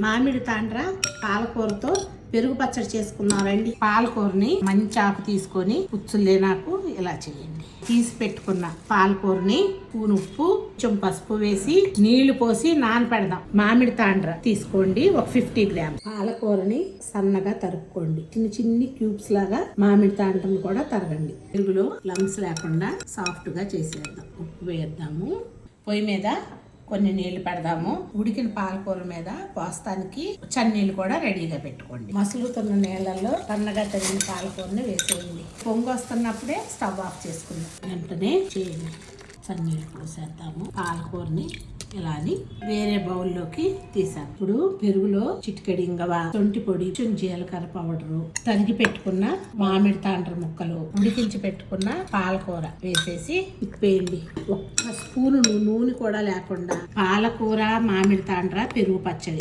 మామిడి తాండ్ర పాలకూరతో పెరుగు పచ్చడి చేసుకున్నారండి. పాలకూరని మంచి ఆకు తీసుకొని పుచ్చులే నాకు ఇలా చేయండి. తీసి పెట్టుకున్న పాలకూరని స్పూన్ ఉప్పు, కొంచెం పసుపు వేసి నీళ్లు పోసి నానపెడదాం. మామిడి తాండ్ర తీసుకోండి, ఒక 50 గ్రామ్స్. పాలకూరని సన్నగా తరుక్కోండి. చిన్న చిన్ని క్యూబ్స్ లాగా మామిడి తాండ్రను కూడా తరగండి. పెరుగులో లమ్స్ లేకుండా సాఫ్ట్ గా చేసేద్దాం. ఉప్పు వేద్దాము. పొయ్యి మీద కొన్ని నీళ్లు పెడదాము. ఉడికిన పాలకూర మీద పోస్తానికి చన్నీళ్ళు కూడా రెడీగా పెట్టుకోండి. మసులుతున్న నీళ్ళల్లో సన్నగా తరిగిన పాలకూరని వేసేయండి. పొంగు వస్తున్నప్పుడే స్టవ్ ఆఫ్ చేసుకుందాం. వెంటనే చేయండి. చన్నీళ్ళు పోసేద్దాము. పాలకూరని ఇలా అని వేరే బౌల్లోకి తీసాను. ఇప్పుడు పెరుగులో చిటికెడు ఇంగవ, సొంటి పొడి, కొంచెం జీలకర్ర పౌడరు, తరిగి పెట్టుకున్న మామిడి తాండ్ర ముక్కలు, ఉడికించి పెట్టుకున్న పాలకూర వేసేసి తిప్పేయండి. ఒక్క స్పూను నూనె కూడా లేకుండా పాలకూర మామిడి తాండ్ర పెరుగు పచ్చడి